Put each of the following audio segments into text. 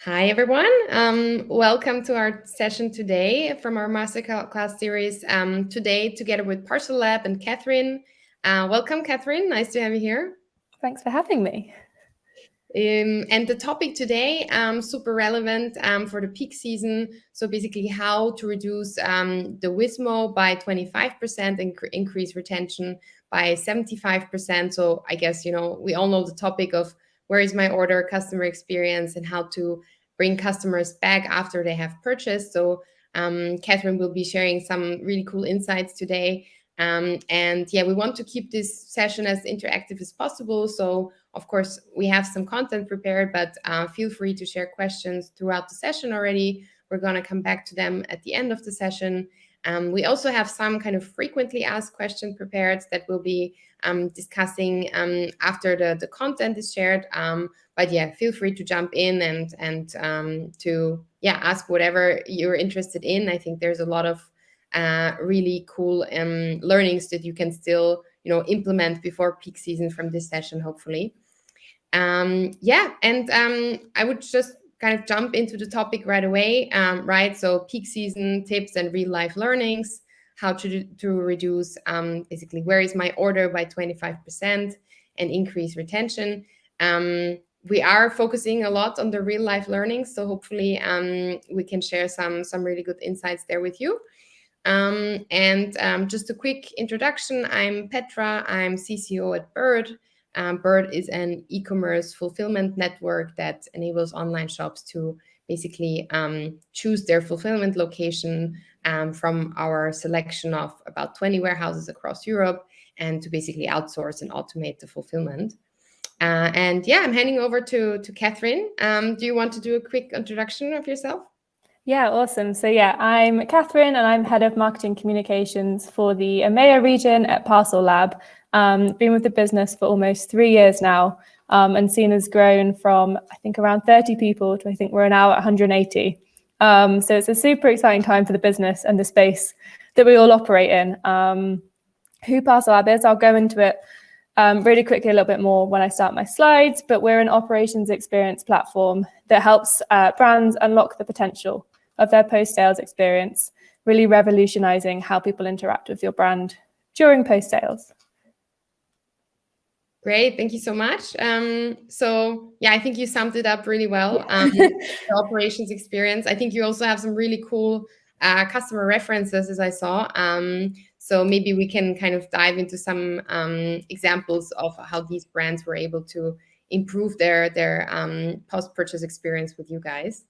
Hi, everyone. Welcome to our session today from our masterclass series. Today, together with parcelLab and Catherine. Welcome, Catherine. Nice to have you here. Thanks for having me. And the topic today, super relevant for the peak season. So basically how to reduce the WISMO by 25% and increase retention by 75%. So I guess, we all know the topic of where is my order, customer experience, and how to bring customers back after they have purchased. So Catherine will be sharing some really cool insights today. And yeah, we want to keep this session as interactive as possible. So of course, we have some content prepared, but feel free to share questions throughout the session already. We're going to come back to them at the end of the session. We also have some kind of frequently asked questions prepared that we'll be discussing after the content is shared. But yeah, feel free to jump in and to ask whatever you're interested in. I think there's a lot of really cool learnings that you can still implement before peak season from this session, hopefully. I would just kind of jump into the topic right away, right? So peak season tips and real life learnings, how to reduce basically where is my order by 25% and increase retention. We are focusing a lot on the real life learnings, so hopefully we can share some really good insights there with you. Just a quick introduction, I'm Petra, I'm CCO at BYRD. BYRD is an e-commerce fulfillment network that enables online shops to basically choose their fulfillment location from our selection of about 20 warehouses across Europe and to basically outsource and automate the fulfillment. I'm handing over to Catherine. Do you want to do a quick introduction of yourself? Yeah, awesome. So I'm Catherine and I'm head of marketing communications for the EMEA region at parcelLab. Been with the business for almost 3 years now, and seen has grown from, I think, around 30 people to I think we're now at 180. So it's a super exciting time for the business and the space that we all operate in. Who parcelLab is, I'll go into it really quickly a little bit more when I start my slides, but we're an operations experience platform that helps brands unlock the potential of their post-sales experience, really revolutionizing how people interact with your brand during post-sales. Great, thank you so much. I think you summed it up really well. The operations experience. I think you also have some really cool customer references, as I saw. So maybe we can kind of dive into some examples of how these brands were able to improve their post-purchase experience with you guys.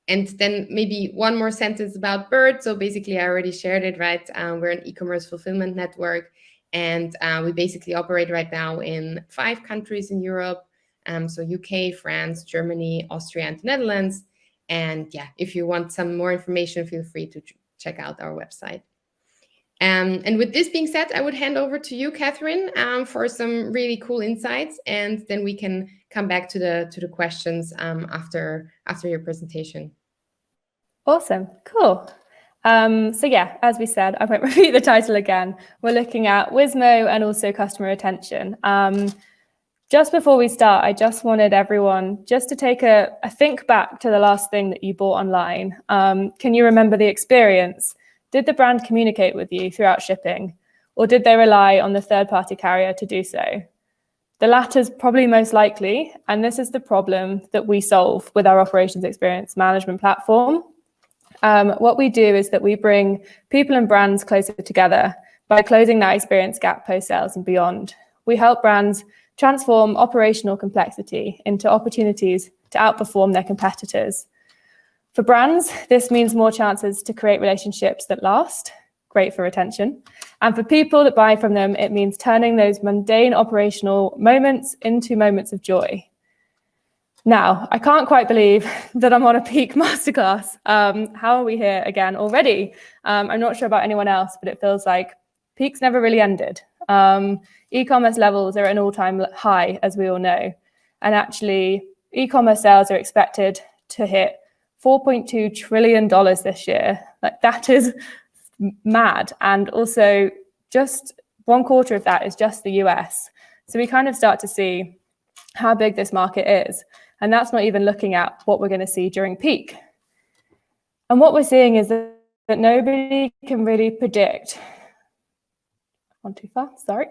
And then maybe one more sentence about BYRD. So basically, I already shared it, right? We're an e-commerce fulfillment network. And we basically operate right now in 5 countries in Europe. So UK, France, Germany, Austria, and the Netherlands. And if you want some more information, feel free to check out our website. And with this being said, I would hand over to you, Catherine, for some really cool insights. And then we can come back to the questions after your presentation. Awesome, cool. As we said, I won't repeat the title again. We're looking at WISMO and also customer retention. Just before we start, I just wanted everyone just to take a think back to the last thing that you bought online. Can you remember the experience? Did the brand communicate with you throughout shipping, or did they rely on the third-party carrier to do so? The latter is probably most likely, and this is the problem that we solve with our operations experience management platform. What we do is that we bring people and brands closer together by closing that experience gap post-sales and beyond. We help brands transform operational complexity into opportunities to outperform their competitors. For brands, this means more chances to create relationships that last, great for retention. And for people that buy from them, it means turning those mundane operational moments into moments of joy. Now, I can't quite believe that I'm on a peak masterclass. How are we here again already? I'm not sure about anyone else, but it feels like peaks never really ended. E-commerce levels are at an all-time high, as we all know. And actually, e-commerce sales are expected to hit $4.2 trillion this year. Like, that is mad. And also, just 1/4 of that is just the US. So we kind of start to see how big this market is. And that's not even looking at what we're going to see during peak. And what we're seeing is that nobody can really predict. Too fast, sorry.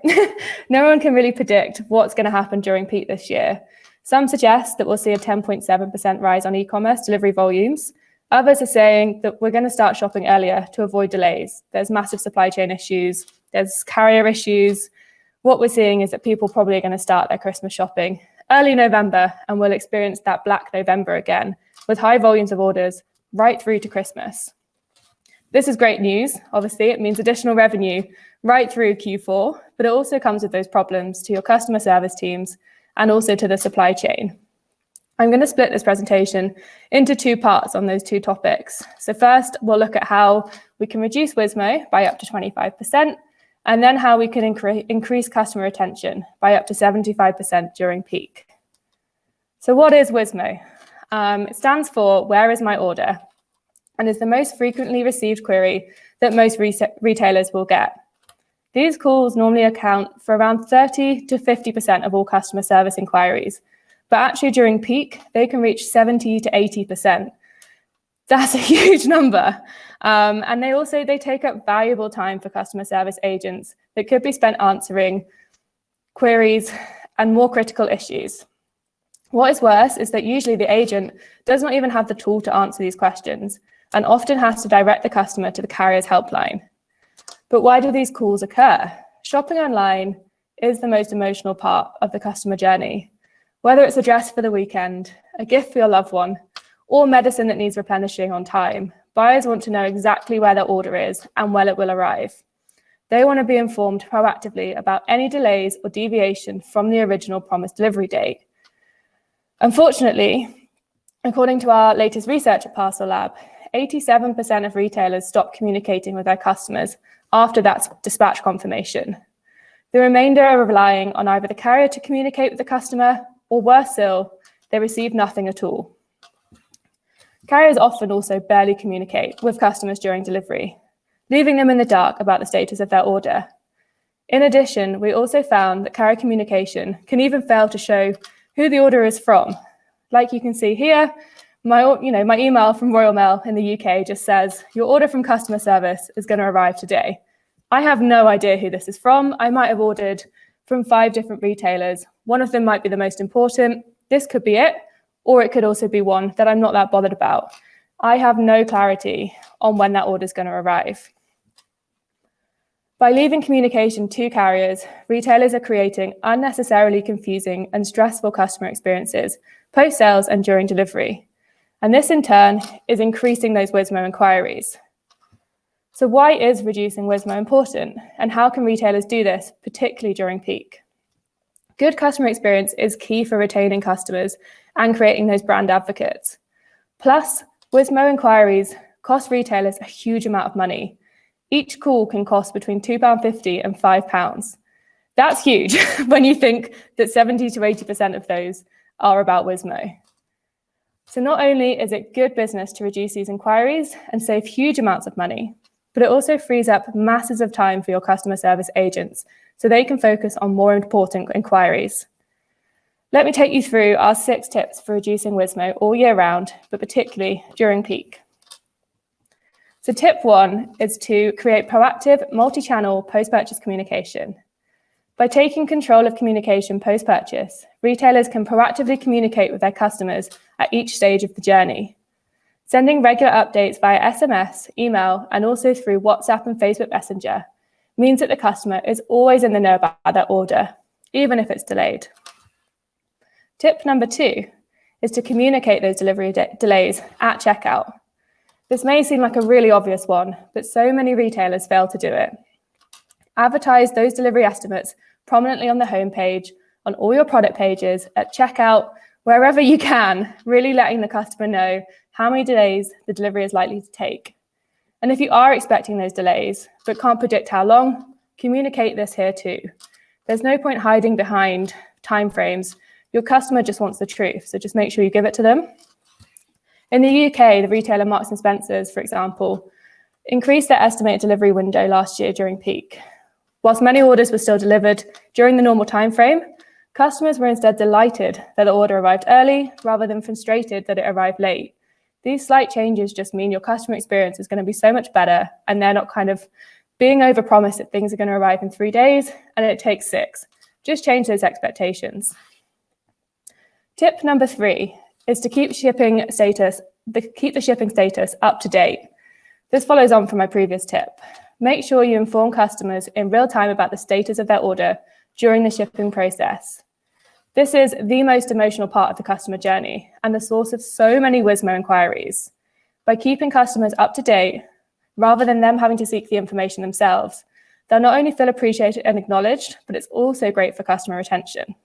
No one can really predict what's going to happen during peak this year. Some suggest that we'll see a 10.7% rise on e-commerce delivery volumes. Others are saying that we're going to start shopping earlier to avoid delays. There's massive supply chain issues. There's carrier issues. What we're seeing is that people probably are going to start their Christmas shopping early November, and we'll experience that Black November again with high volumes of orders right through to Christmas. This is great news. Obviously, it means additional revenue right through Q4, but it also comes with those problems to your customer service teams and also to the supply chain. I'm going to split this presentation into two parts on those two topics. So first, we'll look at how we can reduce WISMO by up to 25%, and then how we can increase customer retention by up to 75% during peak. So what is WISMO? It stands for Where is my order? And is the most frequently received query that most retailers will get. These calls normally account for around 30 to 50% of all customer service inquiries, but actually during peak, they can reach 70 to 80%. That's a huge number. And they take up valuable time for customer service agents that could be spent answering queries and more critical issues. What is worse is that usually the agent does not even have the tool to answer these questions and often has to direct the customer to the carrier's helpline. But why do these calls occur? Shopping online is the most emotional part of the customer journey. Whether it's a dress for the weekend, a gift for your loved one, or medicine that needs replenishing on time, buyers want to know exactly where their order is and when it will arrive. They want to be informed proactively about any delays or deviation from the original promised delivery date. Unfortunately, according to our latest research at parcelLab, 87% of retailers stop communicating with their customers after that dispatch confirmation. The remainder are relying on either the carrier to communicate with the customer, or worse still, they receive nothing at all. Carriers often also barely communicate with customers during delivery, leaving them in the dark about the status of their order. In addition, we also found that carrier communication can even fail to show who the order is from. Like you can see here, my email from Royal Mail in the UK just says, your order from customer service is going to arrive today. I have no idea who this is from. I might have ordered from 5 different retailers. One of them might be the most important. This could be it, or it could also be one that I'm not that bothered about. I have no clarity on when that order is going to arrive. By leaving communication to carriers, retailers are creating unnecessarily confusing and stressful customer experiences post-sales and during delivery. And this in turn is increasing those WISMO inquiries. So why is reducing WISMO important? And how can retailers do this, particularly during peak? Good customer experience is key for retaining customers and creating those brand advocates. Plus, WISMO inquiries cost retailers a huge amount of money. Each call can cost between £2.50 and £5. That's huge when you think that 70 to 80% of those are about WISMO. So not only is it good business to reduce these inquiries and save huge amounts of money, but it also frees up masses of time for your customer service agents so they can focus on more important inquiries. Let me take you through our 6 tips for reducing WISMO all year round, but particularly during peak. So tip 1 is to create proactive multi-channel post-purchase communication. By taking control of communication post-purchase, retailers can proactively communicate with their customers at each stage of the journey. Sending regular updates via SMS, email, and also through WhatsApp and Facebook Messenger means that the customer is always in the know about their order, even if it's delayed. Tip number 2 is to communicate those delivery delays at checkout. This may seem like a really obvious one, but so many retailers fail to do it. Advertise those delivery estimates prominently on the homepage, on all your product pages, at checkout, wherever you can, really letting the customer know how many days the delivery is likely to take. And if you are expecting those delays, but can't predict how long, communicate this here too. There's no point hiding behind timeframes. Your customer just wants the truth, so just make sure you give it to them. In the UK, the retailer Marks & Spencer's, for example, increased their estimated delivery window last year during peak. Whilst many orders were still delivered during the normal time frame, Customers were instead delighted that the order arrived early rather than frustrated that it arrived late. These slight changes just mean your customer experience is going to be so much better, and they're not kind of being overpromised that things are going to arrive in 3 days and it takes 6. Just change those expectations. Tip number 3 is to keep the shipping status up to date. This follows on from my previous tip. Make sure you inform customers in real time about the status of their order during the shipping process. This is the most emotional part of the customer journey and the source of so many WISMO inquiries. By keeping customers up to date, rather than them having to seek the information themselves, they'll not only feel appreciated and acknowledged, but it's also great for customer retention.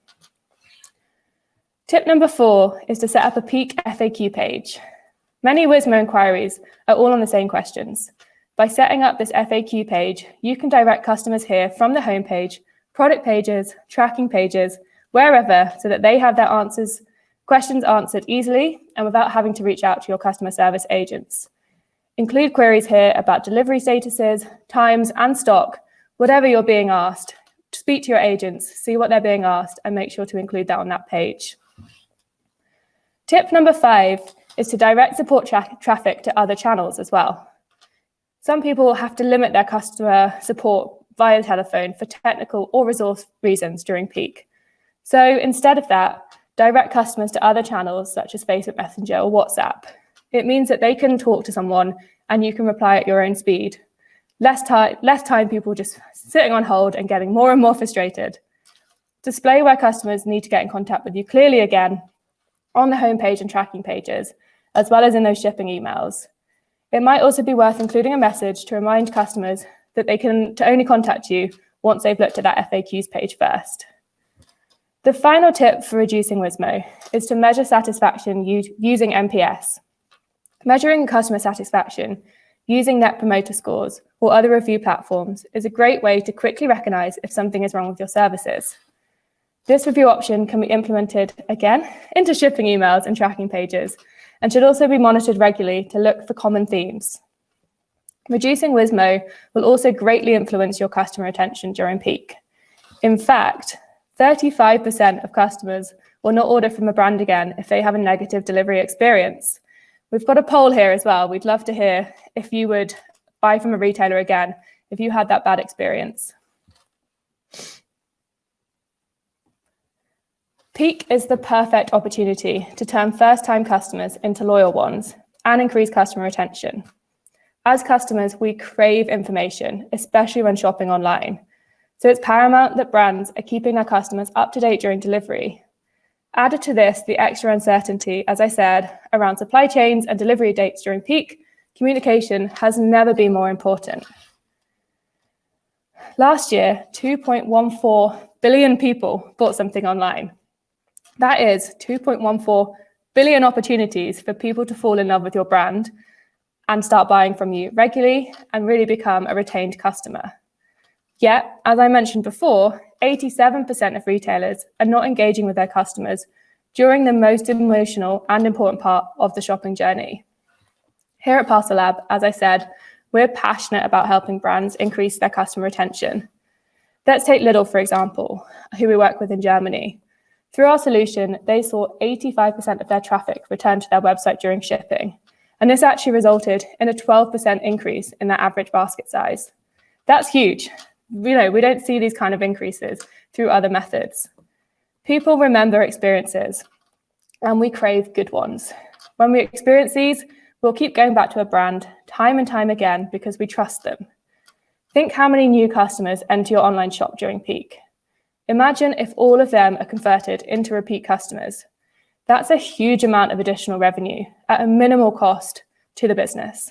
Tip number 4 is to set up a peak FAQ page. Many WISMO inquiries are all on the same questions. By setting up this FAQ page, you can direct customers here from the homepage, product pages, tracking pages, wherever, so that they have their questions answered easily and without having to reach out to your customer service agents. Include queries here about delivery statuses, times, and stock, whatever you're being asked. Speak to your agents, see what they're being asked, and make sure to include that on that page. Tip number 5 is to direct support traffic to other channels as well. Some people have to limit their customer support via telephone for technical or resource reasons during peak. So instead of that, direct customers to other channels such as Facebook Messenger or WhatsApp. It means that they can talk to someone and you can reply at your own speed. Less time people just sitting on hold and getting more and more frustrated. Display where customers need to get in contact with you clearly again on the homepage and tracking pages, as well as in those shipping emails. It might also be worth including a message to remind customers that they can only contact you once they've looked at that FAQs page first. The final tip for reducing WISMO is to measure satisfaction using NPS. Measuring customer satisfaction using Net Promoter Scores or other review platforms is a great way to quickly recognize if something is wrong with your services. This review option can be implemented again into shipping emails and tracking pages and should also be monitored regularly to look for common themes. Reducing WISMO will also greatly influence your customer retention during peak. In fact, 35% of customers will not order from a brand again if they have a negative delivery experience. We've got a poll here as well. We'd love to hear if you would buy from a retailer again if you had that bad experience. Peak is the perfect opportunity to turn first-time customers into loyal ones and increase customer retention. As customers, we crave information, especially when shopping online. So it's paramount that brands are keeping their customers up to date during delivery. Added to this, the extra uncertainty, as I said, around supply chains and delivery dates during peak, communication has never been more important. Last year, 2.14 billion people bought something online. That is 2.14 billion opportunities for people to fall in love with your brand and start buying from you regularly and really become a retained customer. Yet, as I mentioned before, 87% of retailers are not engaging with their customers during the most emotional and important part of the shopping journey. Here at parcelLab, as I said, we're passionate about helping brands increase their customer retention. Let's take Lidl, for example, who we work with in Germany. Through our solution, they saw 85% of their traffic return to their website during shipping. And this actually resulted in a 12% increase in their average basket size. That's huge. We don't see these kind of increases through other methods. People remember experiences, and we crave good ones. When we experience these, we'll keep going back to a brand time and time again because we trust them. Think how many new customers enter your online shop during peak. Imagine if all of them are converted into repeat customers. That's a huge amount of additional revenue at a minimal cost to the business.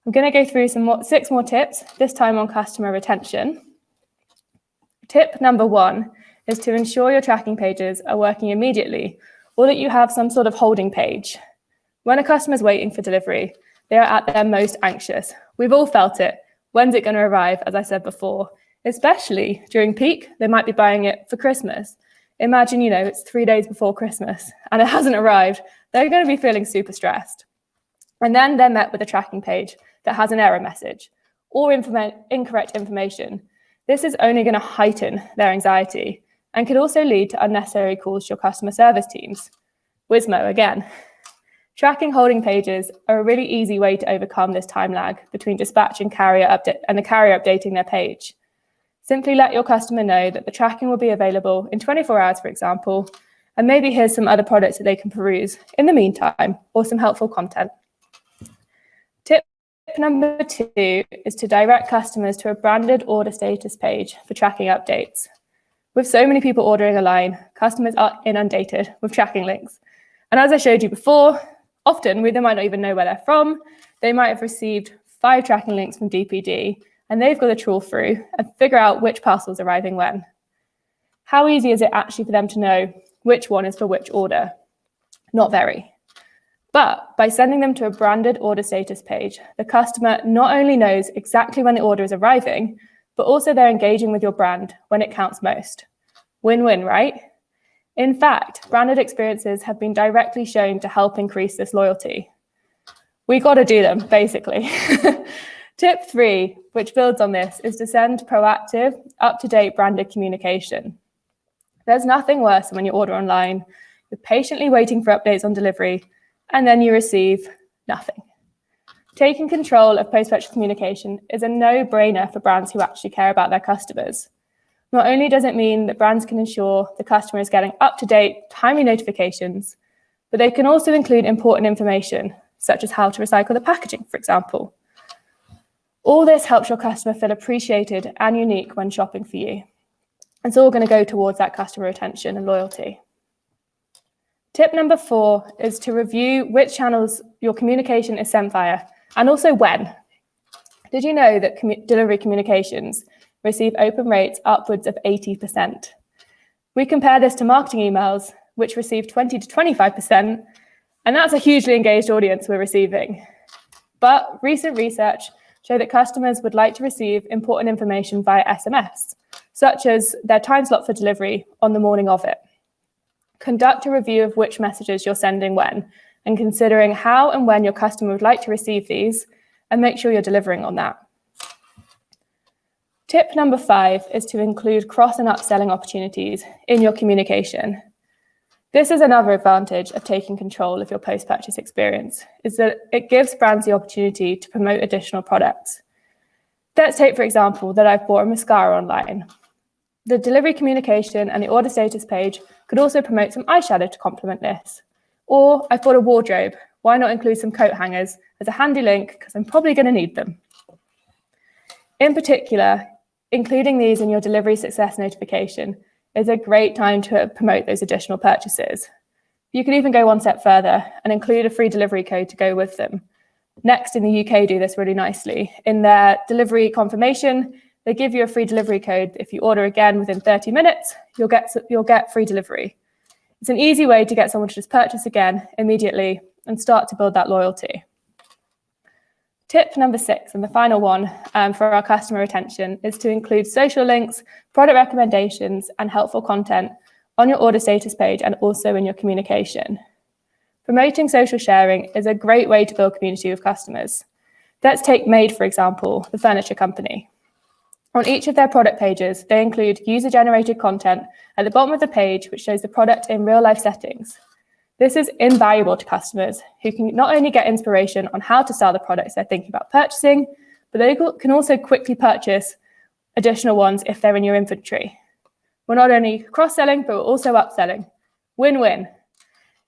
I'm going to go through 6 more tips, this time on customer retention. Tip number 1 is to ensure your tracking pages are working immediately or that you have some sort of holding page. When a customer is waiting for delivery, they are at their most anxious. We've all felt it. When's it going to arrive, as I said before? Especially during peak, they might be buying it for Christmas. Imagine, it's 3 days before Christmas and it hasn't arrived. They're going to be feeling super stressed. And then they're met with a tracking page that has an error message or incorrect information. This is only going to heighten their anxiety and could also lead to unnecessary calls to your customer service teams. WISMO again. Tracking holding pages are a really easy way to overcome this time lag between dispatch and the carrier updating their page. Simply let your customer know that the tracking will be available in 24 hours, for example, and maybe here's some other products that they can peruse in the meantime, or some helpful content. Tip number 2 is to direct customers to a branded order status page for tracking updates. With so many people ordering online, customers are inundated with tracking links. And as I showed you before, often they might not even know where they're from. They might have received 5 tracking links from DPD, and they've got to trawl through and figure out which parcel's arriving when. How easy is it actually for them to know which one is for which order? Not very. But by sending them to a branded order status page, the customer not only knows exactly when the order is arriving, but also they're engaging with your brand when it counts most. Win-win, right? In fact, branded experiences have been directly shown to help increase this loyalty. We got to do them, basically. Tip 3, which builds on this, is to send proactive, up-to-date branded communication. There's nothing worse than when you order online, you're patiently waiting for updates on delivery, and then you receive nothing. Taking control of post-purchase communication is a no-brainer for brands who actually care about their customers. Not only does it mean that brands can ensure the customer is getting up-to-date, timely notifications, but they can also include important information, such as how to recycle the packaging, for example. All this helps your customer feel appreciated and unique when shopping for you. It's all going to go towards that customer retention and loyalty. Tip number 4 is to review which channels your communication is sent via, and also when. Did you know that delivery communications receive open rates upwards of 80%? We compare this to marketing emails, which receive 20 to 25%, and that's a hugely engaged audience we're receiving. But recent research show that customers would like to receive important information via SMS, such as their time slot for delivery on the morning of it. Conduct a review of which messages you're sending when, and considering how and when your customer would like to receive these, and make sure you're delivering on that. Tip number 5 is to include cross and upselling opportunities in your communication. This is another advantage of taking control of your post-purchase experience, is that it gives brands the opportunity to promote additional products. Let's take, for example, that I've bought a mascara online. The delivery communication and the order status page could also promote some eyeshadow to complement this. Or I've bought a wardrobe. Why not include some coat hangers as a handy link, because I'm probably going to need them. In particular, including these in your delivery success notification is a great time to promote those additional purchases. You can even go one step further and include a free delivery code to go with them. Next in the UK do this really nicely. In their delivery confirmation, they give you a free delivery code. If you order again within 30 minutes, you'll get free delivery. It's an easy way to get someone to just purchase again immediately and start to build that loyalty. Tip number 6, and the final one for our customer retention, is to include social links, product recommendations, and helpful content on your order status page and also in your communication. Promoting social sharing is a great way to build community with customers. Let's take Made, for example, the furniture company. On each of their product pages, they include user-generated content at the bottom of the page, which shows the product in real-life settings. This is invaluable to customers who can not only get inspiration on how to style the products they're thinking about purchasing, but they can also quickly purchase additional ones if they're in your inventory. We're not only cross-selling, but we're also upselling. Win-win.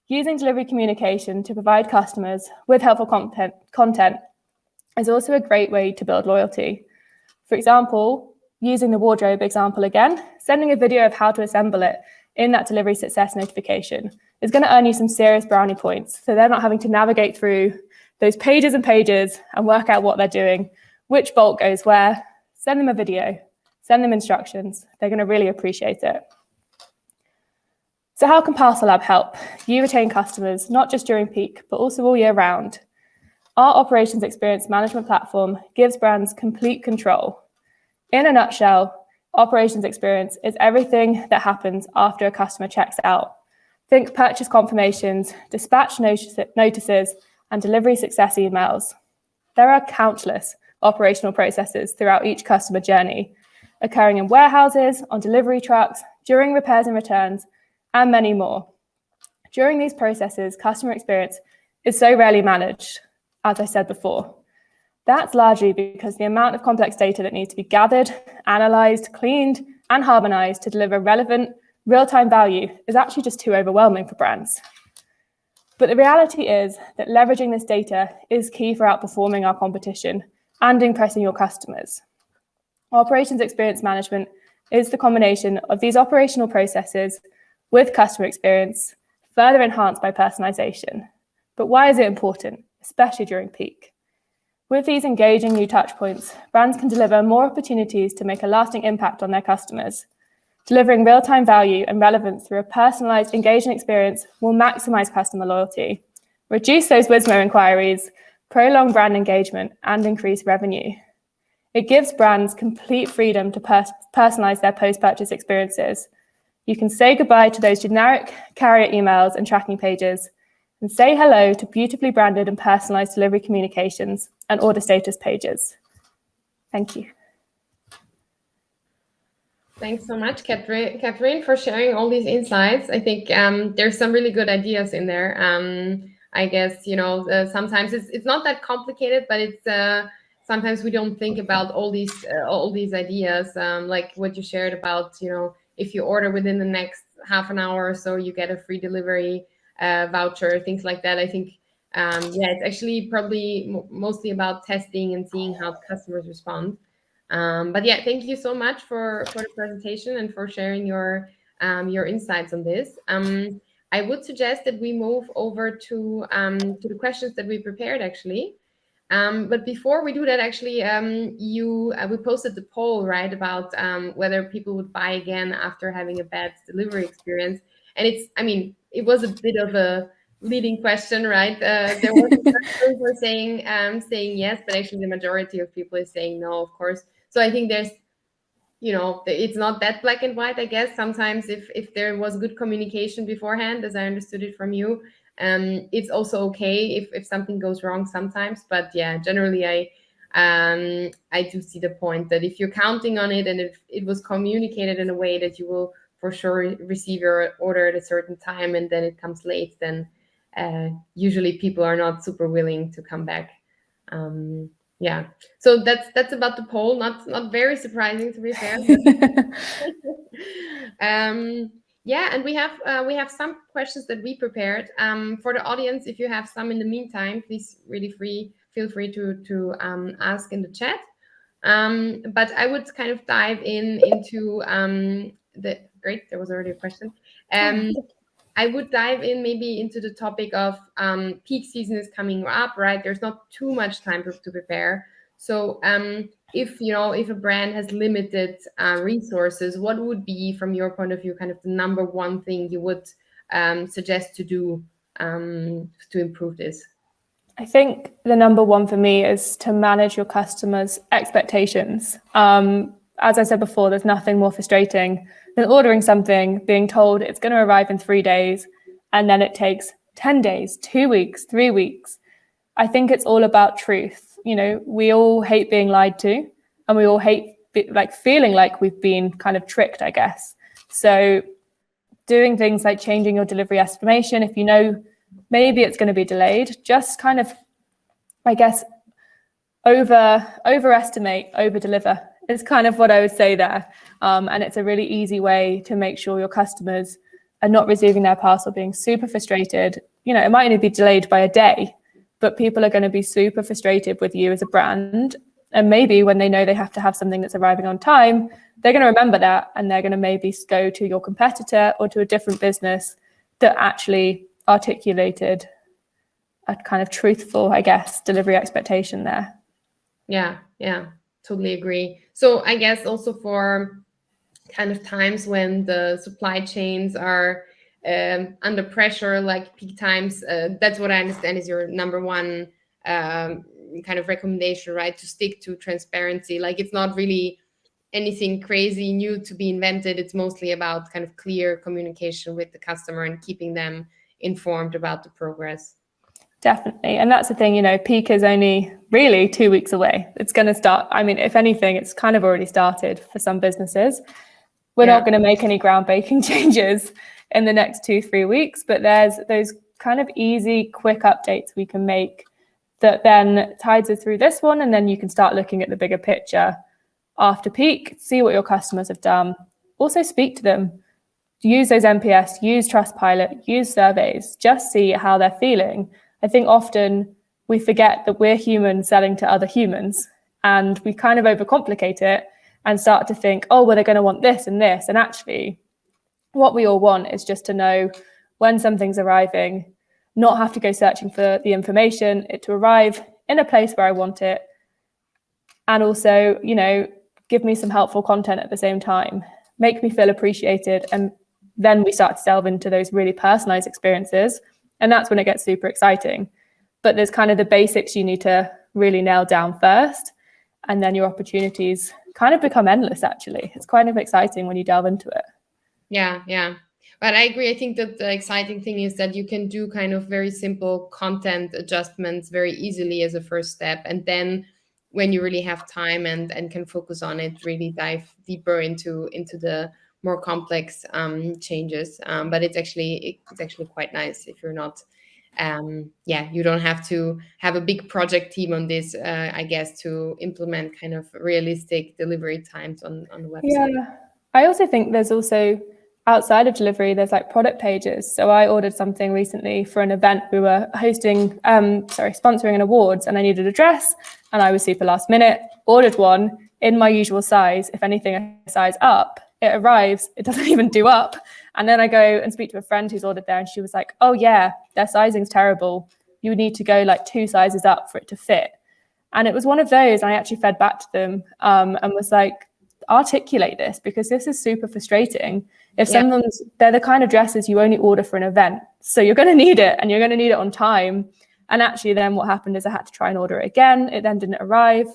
Using delivery communication to provide customers with helpful content is also a great way to build loyalty. For example, using the wardrobe example again, sending a video of how to assemble it in that delivery success notification is going to earn you some serious brownie points. So they're not having to navigate through those pages and pages and work out what they're doing, which bolt goes where. Send them a video, send them instructions. They're going to really appreciate it. So how can parcelLab help you retain customers, not just during peak, but also all year round? Our operations experience management platform gives brands complete control. In a nutshell, operations experience is everything that happens after a customer checks out. Think purchase confirmations, dispatch notices, and delivery success emails. There are countless operational processes throughout each customer journey, occurring in warehouses, on delivery trucks, during repairs and returns, and many more. During these processes, customer experience is so rarely managed, as I said before. That's largely because the amount of complex data that needs to be gathered, analysed, cleaned, and harmonised to deliver relevant, real-time value is actually just too overwhelming for brands. But the reality is that leveraging this data is key for outperforming our competition and impressing your customers. Operations experience management is the combination of these operational processes with customer experience, further enhanced by personalisation. But why is it important, especially during peak? With these engaging new touchpoints, brands can deliver more opportunities to make a lasting impact on their customers. Delivering real-time value and relevance through a personalised, engaging experience will maximise customer loyalty, reduce those WISMO inquiries, prolong brand engagement, and increase revenue. It gives brands complete freedom to personalise their post-purchase experiences. You can say goodbye to those generic carrier emails and tracking pages and say hello to beautifully branded and personalised delivery communications and order status pages. Thank you. Thanks so much, Catherine, for sharing all these insights. I think there's some really good ideas in there. I guess, sometimes it's not that complicated, but it's sometimes we don't think about all these ideas, like what you shared about, if you order within the next half an hour or so, you get a free delivery voucher, things like that. I think, it's actually probably mostly about testing and seeing how customers respond. But yeah, thank you so much for the presentation and for sharing your insights on this. I would suggest that we move over to the questions that we prepared, actually. But before we do that, actually, we posted the poll, right, about whether people would buy again after having a bad delivery experience. And it was a bit of a leading question, right? There was some who were saying yes, but actually the majority of people is saying no, of course. So I think there's, it's not that black and white, I guess. Sometimes if there was good communication beforehand, as I understood it from you, it's also okay if something goes wrong sometimes. But yeah, generally I do see the point that if you're counting on it and if it was communicated in a way that you will for sure receive your order at a certain time and then it comes late, then usually people are not super willing to come back. Yeah, so that's about the poll. Not very surprising, to be fair. Yeah, and we have some questions that we prepared for the audience. If you have some in the meantime, please feel free to ask in the chat. But I would kind of dive into great. There was already a question. I would dive in maybe into the topic of peak season is coming up, right? There's not too much time to prepare. So if a brand has limited resources, what would be, from your point of view, kind of the number one thing you would suggest to do to improve this? I think the number one for me is to manage your customers' expectations. As I said before, there's nothing more frustrating than ordering something, being told it's going to arrive in 3 days, and then it takes 10 days, 2 weeks, 3 weeks. I think it's all about truth. We all hate being lied to, and we all hate feeling like we've been kind of tricked, I guess. So doing things like changing your delivery estimation, if you know maybe it's going to be delayed, just kind of, I guess, overestimate, over-deliver is kind of what I would say there. And it's a really easy way to make sure your customers are not receiving their parcel being super frustrated. It might only be delayed by a day, but people are going to be super frustrated with you as a brand. And maybe when they know they have to have something that's arriving on time, they're going to remember that, and they're going to maybe go to your competitor or to a different business that actually articulated a kind of truthful, I guess, delivery expectation there. Yeah, totally agree. So I guess also for kind of times when the supply chains are under pressure, like peak times, that's what I understand is your number one kind of recommendation, right? To stick to transparency. Like, it's not really anything crazy new to be invented. It's mostly about kind of clear communication with the customer and keeping them informed about the progress. Definitely. And that's the thing, peak is only really 2 weeks away. It's going to start. If anything, it's kind of already started for some businesses. We're not going to make any groundbreaking changes in the next 2-3 weeks, but there's those kind of easy, quick updates we can make that then tides us through this one. And then you can start looking at the bigger picture after peak, see what your customers have done. Also speak to them. Use those NPS, use Trustpilot, use surveys, just see how they're feeling. I think often we forget that we're humans selling to other humans, and we kind of overcomplicate it and start to think, oh, well, they're going to want this and this. And actually, what we all want is just to know when something's arriving, not have to go searching for the information, it to arrive in a place where I want it. And also, you know, give me some helpful content at the same time, make me feel appreciated. And then we start to delve into those really personalized experiences. And that's when it gets super exciting. But there's kind of the basics you need to really nail down first. And then your opportunities kind of become endless, actually. It's kind of exciting when you delve into it. Yeah, yeah. But I agree. I think that the exciting thing is that you can do kind of very simple content adjustments very easily as a first step. And then when you really have time and can focus on it, really dive deeper into the more complex changes. But it's actually quite nice if you're not you don't have to have a big project team on this, I guess, to implement kind of realistic delivery times on the website. Yeah, I also think there's also, outside of delivery, there's like product pages. So I ordered something recently for an event. We were sponsoring an awards, and I needed a dress, and I was super last minute, ordered one in my usual size. If anything, a size up. It arrives, it doesn't even do up. And then I go and speak to a friend who's ordered there, and she was like, oh yeah, their sizing's terrible. You need to go like 2 sizes up for it to fit. And it was one of those, I actually fed back to them and was like, articulate this, because this is super frustrating. If they're the kind of dresses you only order for an event, so you're going to need it, and you're going to need it on time. And actually then what happened is I had to try and order it again. It then didn't arrive,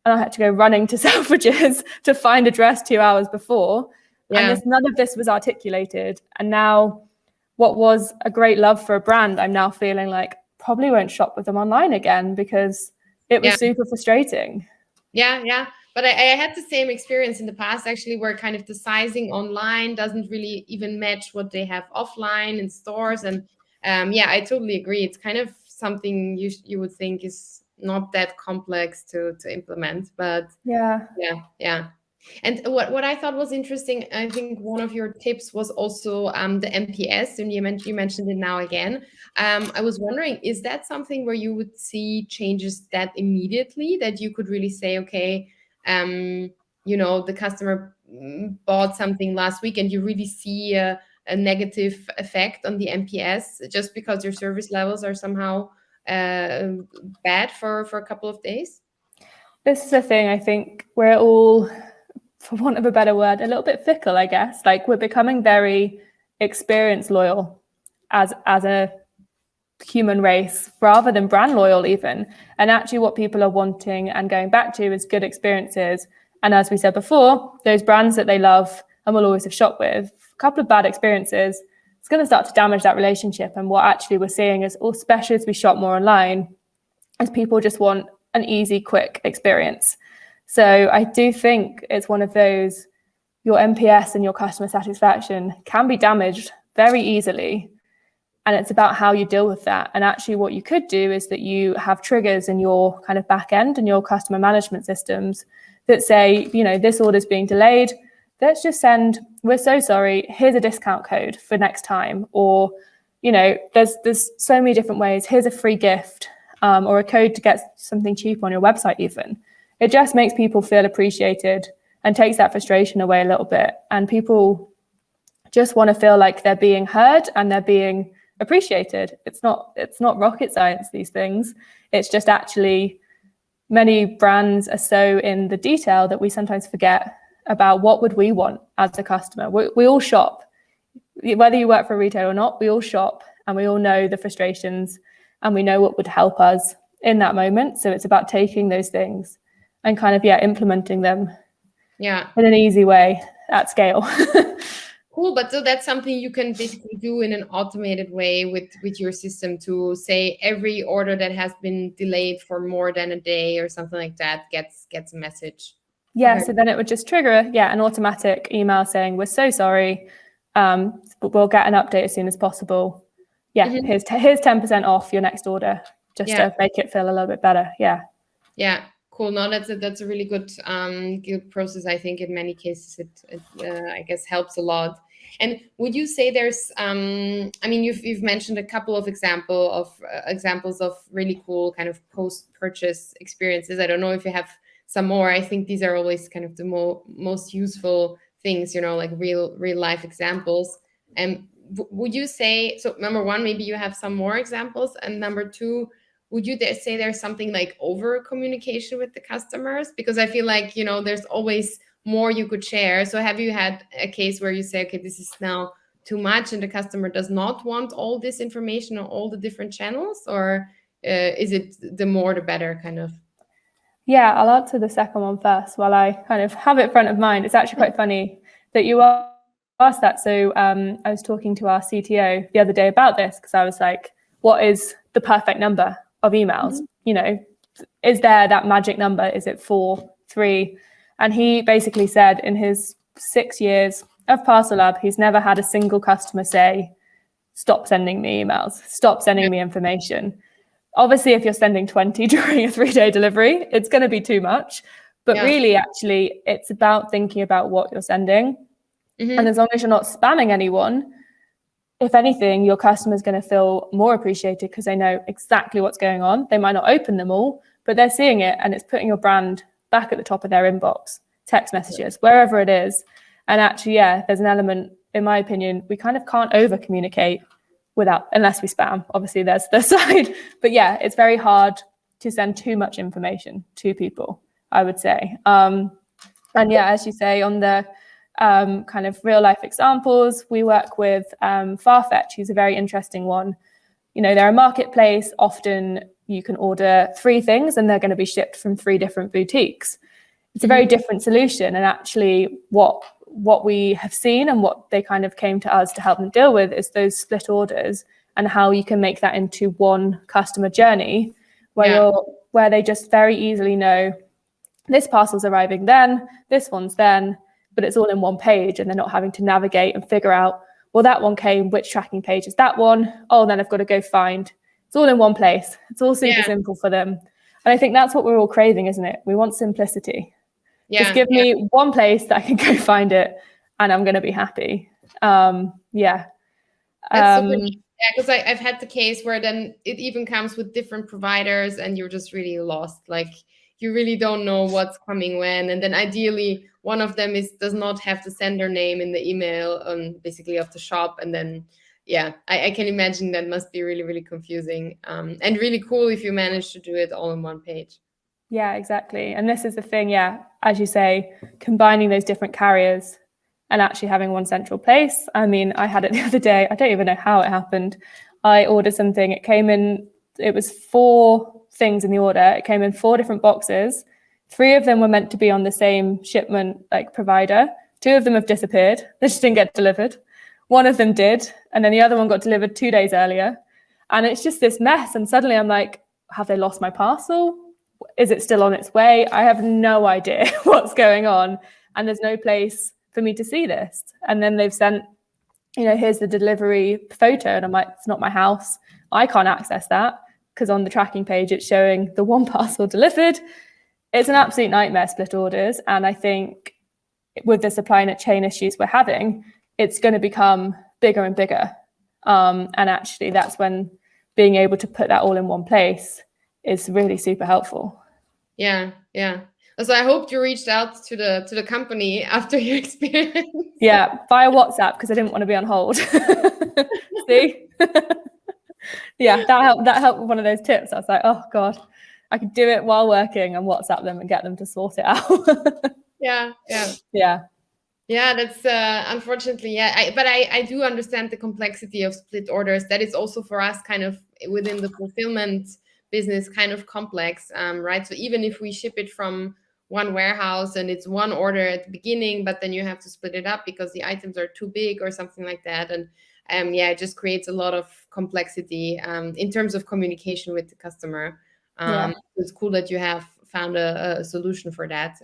and I had to go running to Selfridges to find a dress 2 hours before. And none of this was articulated. And now what was a great love for a brand, I'm now feeling like probably won't shop with them online again, because it was super frustrating. Yeah. But I had the same experience in the past, actually, where kind of the sizing online doesn't really even match what they have offline in stores. And I totally agree. It's kind of something you would think is not that complex to implement. But yeah. And what I thought was interesting, I think one of your tips was also the NPS, and you mentioned it now again. I was wondering, is that something where you would see changes that immediately, that you could really say, okay, the customer bought something last week, and you really see a negative effect on the NPS just because your service levels are somehow bad for a couple of days? This is the thing. I think we're all, for want of a better word, a little bit fickle, I guess. Like, we're becoming very experience loyal as a human race, rather than brand loyal even. And actually what people are wanting and going back to is good experiences. And as we said before, those brands that they love and will always have shopped with, a couple of bad experiences, it's going to start to damage that relationship. And what actually we're seeing is, especially as we shop more online, is people just want an easy, quick experience. So I do think it's one of those, your NPS and your customer satisfaction can be damaged very easily. And it's about how you deal with that. And actually what you could do is that you have triggers in your kind of back end and your customer management systems that say, this order is being delayed. Let's just send, we're so sorry, here's a discount code for next time. Or, there's so many different ways. Here's a free gift or a code to get something cheap on your website even. It just makes people feel appreciated and takes that frustration away a little bit. And people just want to feel like they're being heard and they're being appreciated. It's not rocket science, these things. It's just actually many brands are so in the detail that we sometimes forget about what would we want as a customer. We all shop, whether you work for a retailer or not, we all shop, and we all know the frustrations, and we know what would help us in that moment. So it's about taking those things and kind of implementing them in an easy way at scale. Cool, but so that's something you can basically do in an automated way with your system, to say every order that has been delayed for more than a day or something like that gets a message. Yeah, Okay. so then it would just trigger an automatic email saying, we're so sorry, but we'll get an update as soon as possible. Yeah, here's 10% off your next order, just to make it feel a little bit better. Yeah. Yeah, cool. No, that's a really good good process. I think in many cases it I guess helps a lot. And would you say there's I mean you've mentioned a couple of examples of really cool kind of post purchase experiences. I don't know if you have some more. I think these are always kind of the most useful things, you know, like real life examples. And would you say, so number one, maybe you have some more examples, and number two, would you say there's something like over communication with the customers? Because I feel like, you know, there's always more you could share. So have you had a case where you say, okay, this is now too much and the customer does not want all this information on all the different channels? Or is it the more the better kind of? Yeah, I'll answer the second one first while I kind of have it front of mind. It's actually quite funny that you asked that. So I was talking to our CTO the other day about this, because I was like, what is the perfect number of emails? You know, is there that magic number? Is it 4, 3? And he basically said in his 6 years of parcelLab, he's never had a single customer say, stop sending me emails, stop sending me information. Obviously, if you're sending 20 during a 3-day delivery, it's going to be too much. But really, actually, it's about thinking about what you're sending. And as long as you're not spamming anyone, if anything, your customer's going to feel more appreciated because they know exactly what's going on. They might not open them all, but they're seeing it, and it's putting your brand back at the top of their inbox, text messages, wherever it is. And actually, there's an element, in my opinion, we kind of can't over communicate unless we spam. Obviously, there's the side. But it's very hard to send too much information to people, I would say. And as you say, on the kind of real life examples, we work with Farfetch, who's a very interesting one. You know, they're a marketplace. Often you can order 3 things and they're going to be shipped from 3 different boutiques. It's a very different solution. And actually what we have seen and what they kind of came to us to help them deal with is those split orders, and how you can make that into one customer journey where they just very easily know this parcel's arriving then, this one's then, but it's all in one page, and they're not having to navigate and figure out, well, that one came, which tracking page is that one? Oh, then I've got to go find. It's all in one place. It's all super simple for them. And I think that's what we're all craving, isn't it? We want simplicity. Just give me one place that I can go find it, and I'm going to be happy. That's super neat. Because I've had the case where then it even comes with different providers, and you're just really lost. Like, you really don't know what's coming when. And then ideally, one of them does not have the sender name in the email, basically of the shop. And then, I can imagine that must be really, really confusing, and really cool if you manage to do it all on one page. Yeah, exactly. And this is the thing, as you say, combining those different carriers and actually having one central place. I mean, I had it the other day. I don't even know how it happened. I ordered something. It was 4 things in the order. It came in 4 different boxes. 3 of them were meant to be on the same shipment provider. 2 of them have disappeared. They just didn't get delivered. 1 of them did. And then the other one got delivered 2 days earlier. And it's just this mess. And suddenly I'm like, have they lost my parcel? Is it still on its way? I have no idea what's going on. And there's no place for me to see this. And then they've sent, here's the delivery photo. And I'm like, it's not my house. I can't access that, because on the tracking page, it's showing the 1 parcel delivered. It's an absolute nightmare, split orders. And I think with the supply chain issues we're having, it's going to become bigger and bigger. And actually, that's when being able to put that all in one place is really super helpful. Yeah. So I hope you reached out to the company after your experience. Yeah, via WhatsApp, because I didn't want to be on hold. See? that helped with one of those tips. I was like, oh God, I could do it while working and WhatsApp them and get them to sort it out. Yeah, that's unfortunately, but I do understand the complexity of split orders. That is also for us kind of within the fulfillment business kind of complex, right? So even if we ship it from one warehouse and it's one order at the beginning, but then you have to split it up because the items are too big or something like that. And it just creates a lot of complexity in terms of communication with the customer. It's cool that you have found a solution for that.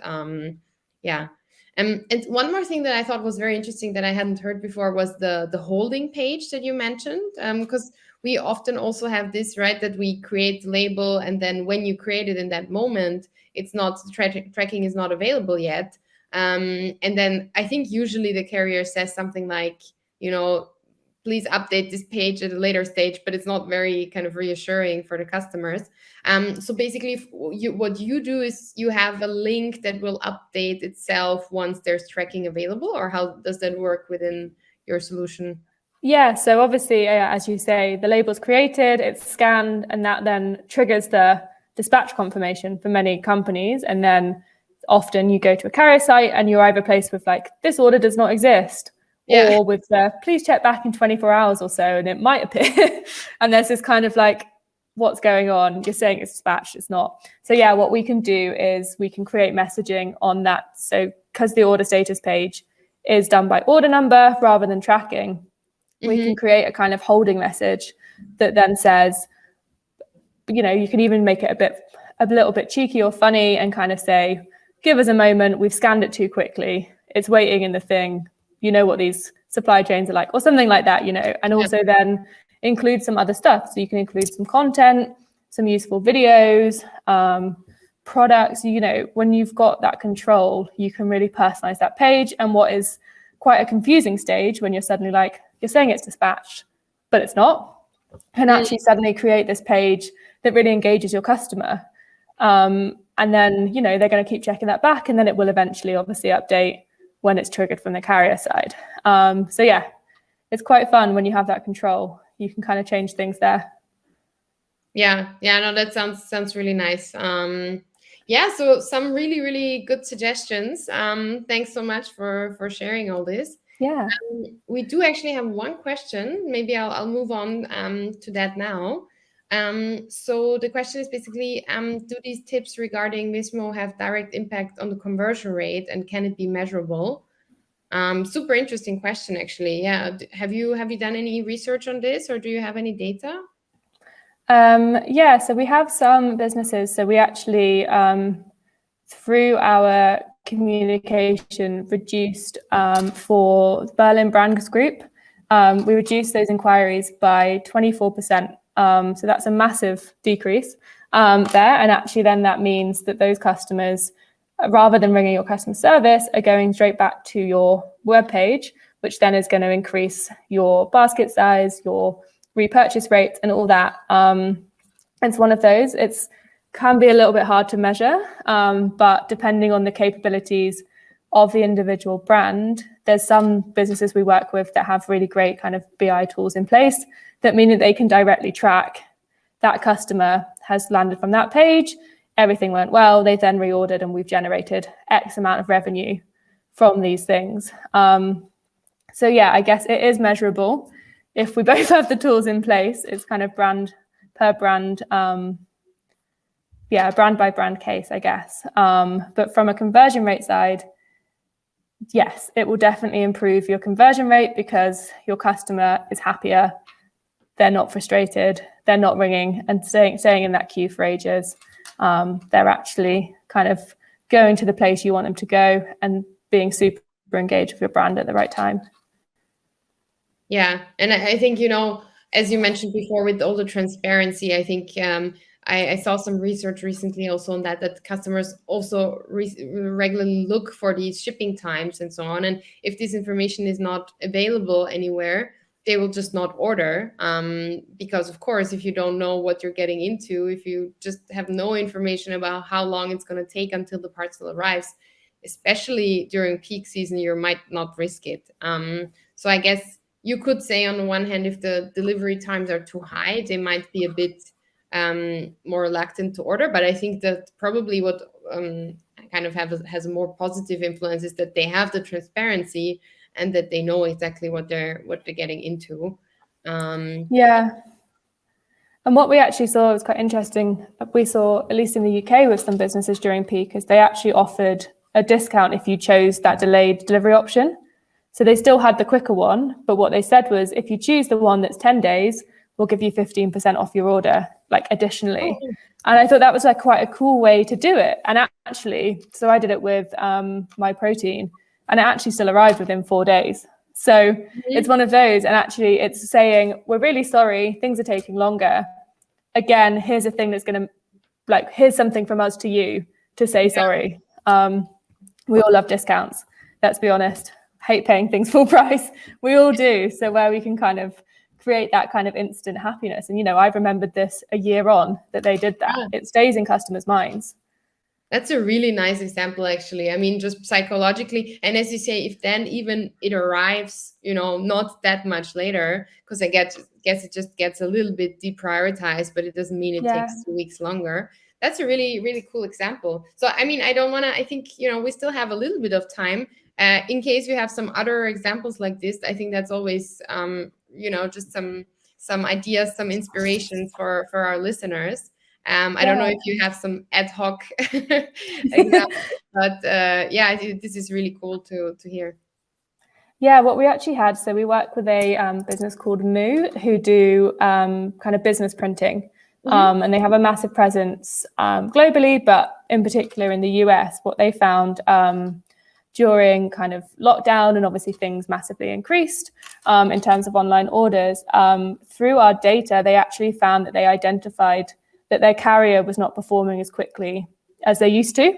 Yeah. And one more thing that I thought was very interesting that I hadn't heard before was the holding page that you mentioned. Because we often also have this, right, that we create the label, and then when you create it in that moment, it's not tracking is not available yet. And then I think usually the carrier says something like, please update this page at a later stage, but it's not very kind of reassuring for the customers. So basically, what you do is you have a link that will update itself once there's tracking available, or how does that work within your solution? Yeah, so obviously, as you say, the label's created, it's scanned, and that then triggers the dispatch confirmation for many companies. And then often you go to a carrier site and you're either placed with like, this order does not exist, or with please check back in 24 hours or so, and it might appear. And there's this kind of like, what's going on? You're saying it's dispatched, it's not. So yeah, what we can do is we can create messaging on that. So because the order status page is done by order number rather than tracking, we can create a kind of holding message that then says, you can even make it a little bit cheeky or funny and kind of say, give us a moment, we've scanned it too quickly, it's waiting in the thing, what these supply chains are like, or something like that, and also then include some other stuff. So you can include some content, some useful videos, products. When you've got that control, you can really personalize that page. And what is quite a confusing stage when you're suddenly like, you're saying it's dispatched, but it's not, and actually suddenly create this page that really engages your customer. And then, they're going to keep checking that back, and then it will eventually obviously update when it's triggered from the carrier side. So yeah, it's quite fun when you have that control. You can kind of change things there. Yeah, no, that sounds really nice. So some really, really good suggestions. Thanks so much for sharing all this. Yeah. We do actually have one question. Maybe I'll move on to that now. So the question is basically, do these tips regarding WISMO have direct impact on the conversion rate, and can it be measurable? Super interesting question, actually. Yeah. Have you done any research on this, or do you have any data? So we have some businesses. So we actually, through our communication, reduced for Berlin Brands Group, we reduced those inquiries by 24%. So that's a massive decrease there. And actually then that means that those customers, rather than ringing your customer service, are going straight back to your webpage, which then is going to increase your basket size, your repurchase rates, and all that. It's one of those. It's can be a little bit hard to measure, but depending on the capabilities of the individual brand, there's some businesses we work with that have really great kind of BI tools in place that mean that they can directly track that customer has landed from that page, everything went well, they then reordered, and we've generated X amount of revenue from these things. So yeah, I guess it is measurable. If we both have the tools in place, it's kind of brand per brand, brand by brand case, I guess. But from a conversion rate side, yes, it will definitely improve your conversion rate because your customer is happier. They're not frustrated. They're not ringing and staying in that queue for ages. They're actually kind of going to the place you want them to go and being super engaged with your brand at the right time. Yeah, and I think, as you mentioned before, with all the transparency, I think I saw some research recently also on that customers also regularly look for these shipping times and so on. And if this information is not available anywhere, they will just not order. Because, of course, if you don't know what you're getting into, if you just have no information about how long it's going to take until the parcel arrives, especially during peak season, you might not risk it. So I guess you could say, on the one hand, if the delivery times are too high, they might be a bit more reluctant to order. But I think that probably what kind of has a more positive influence is that they have the transparency and that they know exactly what they're getting into. Yeah. And what we actually saw was quite interesting. We saw, at least in the UK, with some businesses during peak, is they actually offered a discount if you chose that delayed delivery option. So they still had the quicker one, but what they said was, if you choose the one that's 10 days, we'll give you 15% off your order, like additionally. And I thought that was like quite a cool way to do it. And actually, so I did it with my protein, and it actually still arrived within 4 days. So it's one of those, and actually it's saying, we're really sorry, things are taking longer. Again, here's a thing that's going to, like, here's something from us to you to say sorry. We all love discounts, let's be honest. Hate paying things full price. We all do. So where we can kind of create that kind of instant happiness. And, you know, I've remembered this a year on that they did that. It stays in customers' minds. That's a really nice example, actually. I mean, just psychologically. And as you say, if then even it arrives, you know, not that much later, because I guess it just gets a little bit deprioritized, but it doesn't mean it takes 2 weeks longer. That's a really, really cool example. So, I mean, I think, you know, we still have a little bit of time. In case you have some other examples like this, I think that's always, you know, just some ideas, some inspirations for our listeners. I don't know if you have some ad hoc examples, but this is really cool to hear. Yeah, what we actually had, so we work with a business called Moo, who do kind of business printing. And they have a massive presence globally, but in particular in the US. What they found during kind of lockdown, and obviously things massively increased in terms of online orders, through our data, they actually found that they identified that their carrier was not performing as quickly as they used to.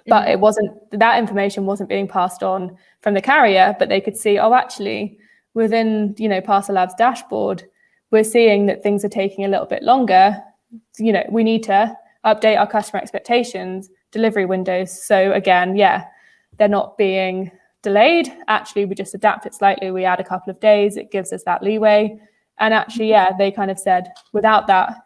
But it wasn't, that information wasn't being passed on from the carrier, but they could see, oh, actually, within, you know, parcelLab's dashboard, we're seeing that things are taking a little bit longer. You know, we need to update our customer expectations, delivery windows. So again, they're not being delayed. Actually, we just adapt it slightly. We add a couple of days. It gives us that leeway. And actually, they kind of said, without that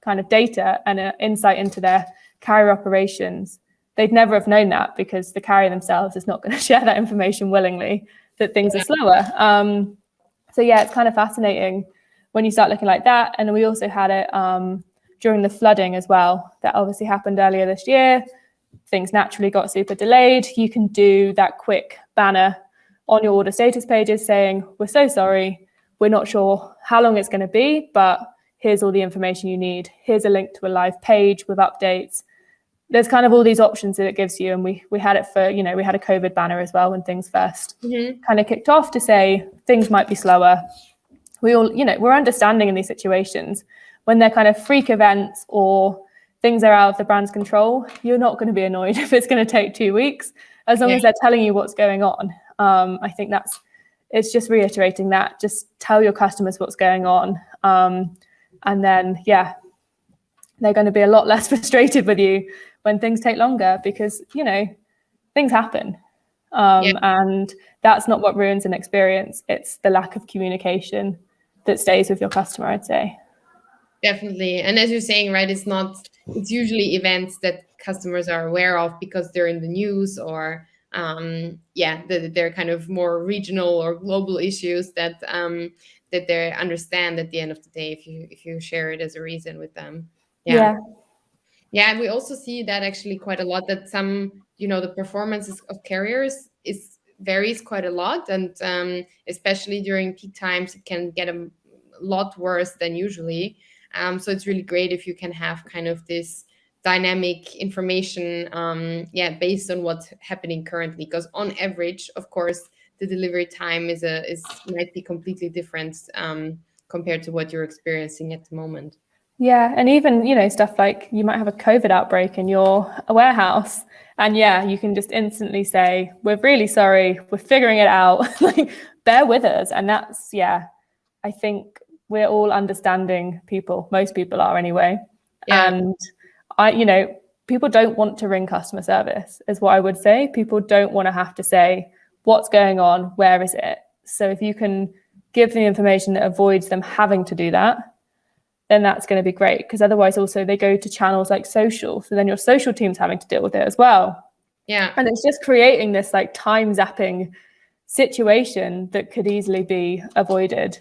kind of data and an insight into their carrier operations, they'd never have known that, because the carrier themselves is not going to share that information willingly, that things are slower. So it's kind of fascinating when you start looking like that. And we also had it during the flooding as well. That obviously happened earlier this year. Things naturally got super delayed. You can do that quick banner on your order status pages saying, we're so sorry, we're not sure how long it's going to be, but here's all the information you need. Here's a link to a live page with updates. There's kind of all these options that it gives you. And we had it for, you know, we had a COVID banner as well when things first kind of kicked off, to say things might be slower. We all, you know, we're understanding in these situations when they're kind of freak events or things are out of the brand's control. You're not going to be annoyed if it's going to take 2 weeks, as long as they're telling you what's going on. I think it's just reiterating that. Just tell your customers what's going on. And then, they're going to be a lot less frustrated with you when things take longer, because, you know, things happen. And that's not what ruins an experience. It's the lack of communication that stays with your customer, I'd say. Definitely. And as you're saying, right, it's usually events that customers are aware of because they're in the news, or they're kind of more regional or global issues that they understand at the end of the day, if you share it as a reason with them. And we also see that actually quite a lot, that some, you know, the performances of carriers varies quite a lot, and especially during peak times, it can get a lot worse than usually. So it's really great if you can have kind of this dynamic information, based on what's happening currently. Because on average, of course, the delivery time might be completely different compared to what you're experiencing at the moment. Yeah, and even, you know, stuff like you might have a COVID outbreak in your warehouse, and you can just instantly say, we're really sorry, we're figuring it out, like, bear with us. And that's, I think we're all understanding people. Most people are anyway. And people don't want to ring customer service, is what I would say. People don't want to have to say, what's going on? Where is it? So if you can give the information that avoids them having to do that, then that's going to be great. Because otherwise also they go to channels like social. So then your social team's having to deal with it as well. Yeah. And it's just creating this like time zapping situation that could easily be avoided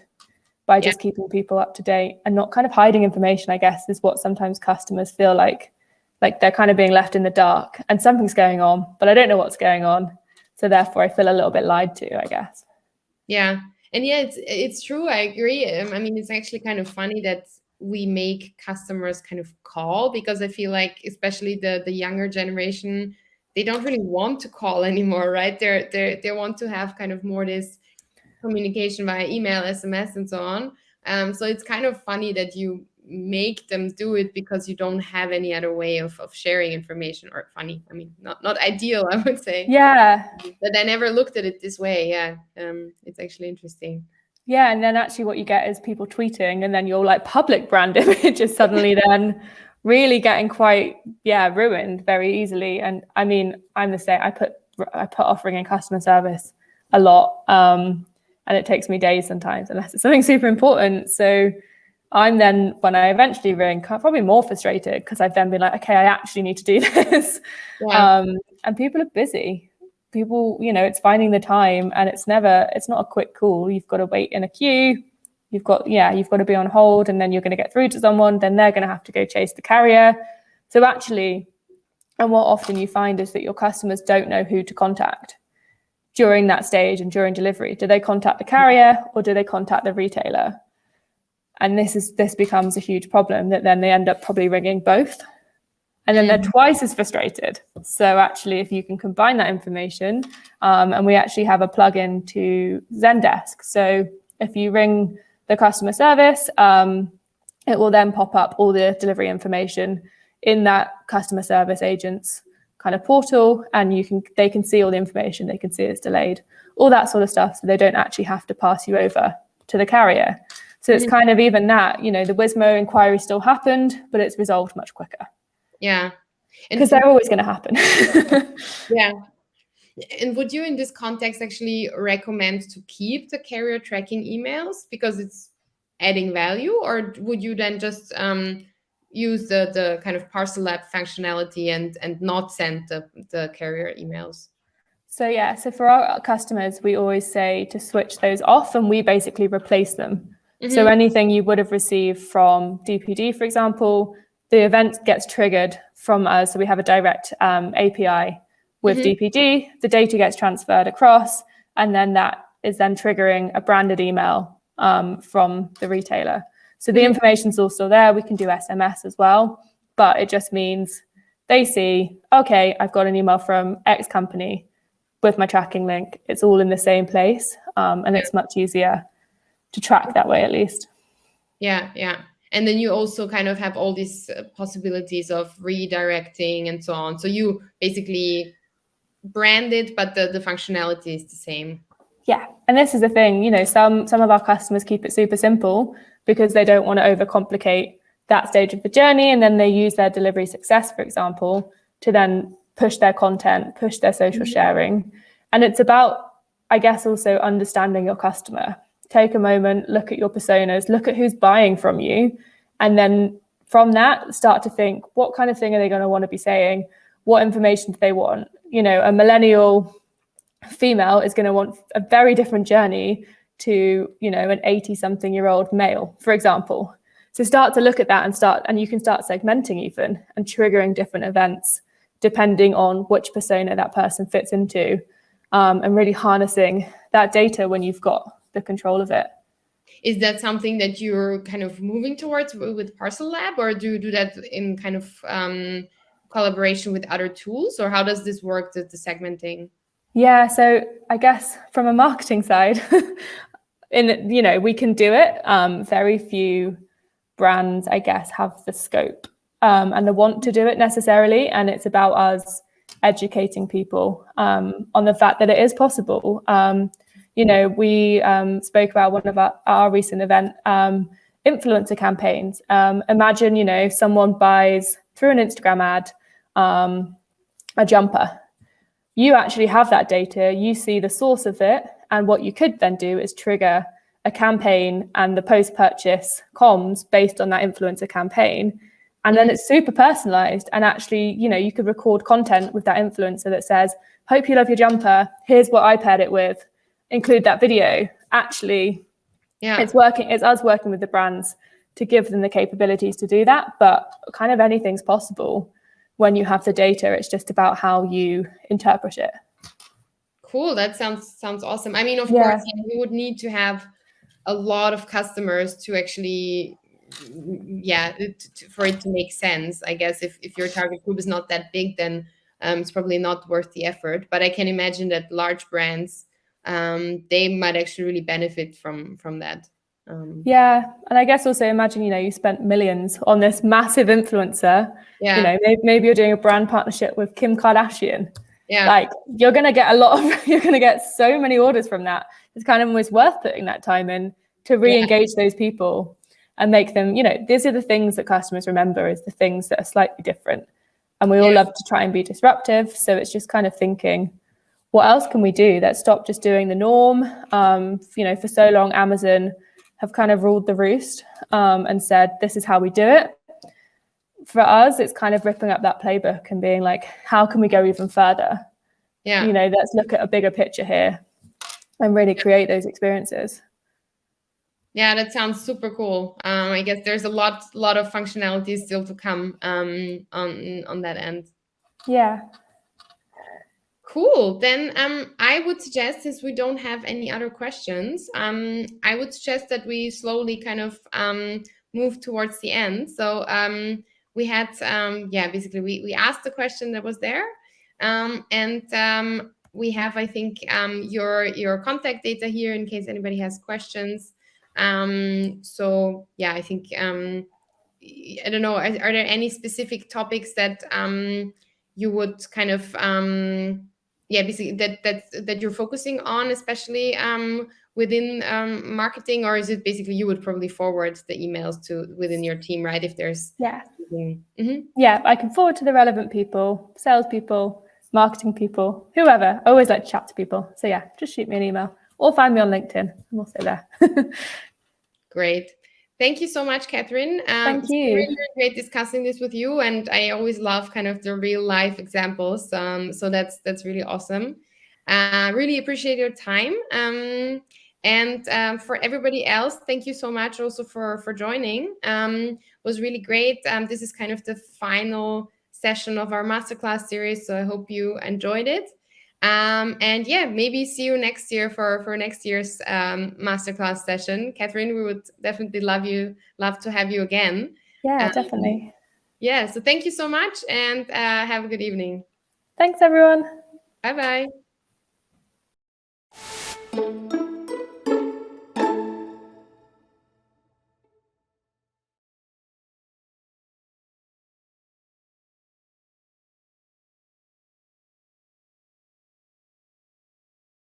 by just keeping people up to date and not kind of hiding information, I guess, is what sometimes customers feel like they're kind of being left in the dark and something's going on, but I don't know what's going on. So therefore I feel a little bit lied to, I guess. Yeah. And it's true. I agree. I mean, it's actually kind of funny that we make customers kind of call, because I feel like especially the younger generation, they don't really want to call anymore, right? They want to have kind of more this communication via email, SMS, and so on. So it's kind of funny that you make them do it because you don't have any other way of sharing information. Or funny, I mean, not ideal, I would say. Yeah. But I never looked at it this way. Yeah, it's actually interesting. Yeah, and then actually what you get is people tweeting, and then your like public brand image is suddenly then really getting quite ruined very easily. And I mean, I'm the same. I put offering in customer service a lot, and it takes me days sometimes unless it's something super important. So I'm then, when I eventually ring, probably more frustrated because I've then been like, okay, I actually need to do this. Yeah. And people are busy. People, it's finding the time, and it's not a quick call. You've got to wait in a queue. You've got to be on hold, and then you're going to get through to someone. Then they're going to have to go chase the carrier. So actually, and what often you find is that your customers don't know who to contact during that stage and during delivery. Do they contact the carrier or do they contact the retailer? And this becomes a huge problem, that then they end up probably ringing both. And then they're twice as frustrated. So actually, if you can combine that information, and we actually have a plugin to Zendesk. So if you ring the customer service, it will then pop up all the delivery information in that customer service agent's kind of portal, and they can see all the information. They can see it's delayed, all that sort of stuff. So they don't actually have to pass you over to the carrier. So it's kind of even that, the WISMO inquiry still happened, but it's resolved much quicker. Yeah. Because they're always going to happen. Yeah. And would you in this context actually recommend to keep the carrier tracking emails because it's adding value, or would you then just use the kind of parcelLab functionality and not send the carrier emails? So for our customers, we always say to switch those off, and we basically replace them. So anything you would have received from DPD, for example, the event gets triggered from us. So we have a direct API with DPD. The data gets transferred across, and then that is then triggering a branded email from the retailer. So the information's all still there. We can do SMS as well, but it just means they see, okay, I've got an email from X company with my tracking link. It's all in the same place, and it's much easier to track that way, at least. Yeah. And then you also kind of have all these possibilities of redirecting and so on. So you basically brand it, but the functionality is the same. Yeah, and this is the thing, some of our customers keep it super simple because they don't want to overcomplicate that stage of the journey, and then they use their delivery success, for example, to then push their content, push their social sharing. And it's about, I guess, also understanding your customer. Take a moment, look at your personas, look at who's buying from you, and then from that, start to think, what kind of thing are they going to want to be saying? What information do they want? A millennial female is going to want a very different journey to, an 80-something-year-old male, for example. So start to look at that and you can start segmenting even and triggering different events depending on which persona that person fits into, and really harnessing that data when you've got the control of it. Is that something that you're kind of moving towards with parcelLab, or do you do that in kind of collaboration with other tools, or how does this work, the segmenting? Yeah, so I guess from a marketing side, we can do it. Very few brands, I guess, have the scope and the want to do it necessarily. And it's about us educating people on the fact that it is possible. We spoke about one of our recent event, influencer campaigns. Imagine, someone buys through an Instagram ad a jumper. You actually have that data, you see the source of it, and what you could then do is trigger a campaign and the post-purchase comms based on that influencer campaign. And then it's super personalized, and actually, you could record content with that influencer that says, hope you love your jumper, here's what I paired it with, include that video. Actually, it's us working with the brands to give them the capabilities to do that, but kind of anything's possible when you have the data. It's just about how you interpret it. Cool. That sounds awesome. I mean, of course, you would need to have a lot of customers to actually yeah, for it to make sense. I guess if your target group is not that big, then it's probably not worth the effort. But I can imagine that large brands, they might actually really benefit from that. Yeah, and I guess also imagine, you spent millions on this massive influencer. Yeah. Maybe you're doing a brand partnership with Kim Kardashian. Yeah. Like, you're going to get you're going to get so many orders from that. It's kind of almost worth putting that time in to re-engage those people and make them, these are the things that customers remember, is the things that are slightly different. And we all love to try and be disruptive. So it's just kind of thinking, what else can we do? Let's stop just doing the norm. For so long, Amazon have kind of ruled the roost and said, this is how we do it. For us, it's kind of ripping up that playbook and being like, how can we go even further? Yeah. Let's look at a bigger picture here and really create those experiences. Yeah, that sounds super cool. I guess there's a lot of functionality still to come on that end. Yeah. Cool. Then I would suggest, since we don't have any other questions, I would suggest that we slowly kind of move towards the end. So we had, basically we asked the question that was there, and we have, I think, your contact data here in case anybody has questions. So yeah, I think I don't know. Are there any specific topics that you would kind of basically that you're focusing on, especially within marketing, or is it basically you would probably forward the emails to within your team, right? If there's yeah, I can forward to the relevant people, salespeople, marketing people, whoever. I always like to chat to people. So yeah, just shoot me an email or find me on LinkedIn. I'm also there. Great. Thank you so much, Catherine. Thank you. It's really great discussing this with you, and I always love kind of the real life examples. So that's really awesome. Really appreciate your time. And for everybody else, thank you so much also for joining. It was really great. This is kind of the final session of our masterclass series, so I hope you enjoyed it. And yeah, maybe see you next year for next year's masterclass session. Catherine, we would definitely love to have you again. Yeah, definitely. Yeah, so thank you so much, and have a good evening. Thanks, everyone. Bye-bye.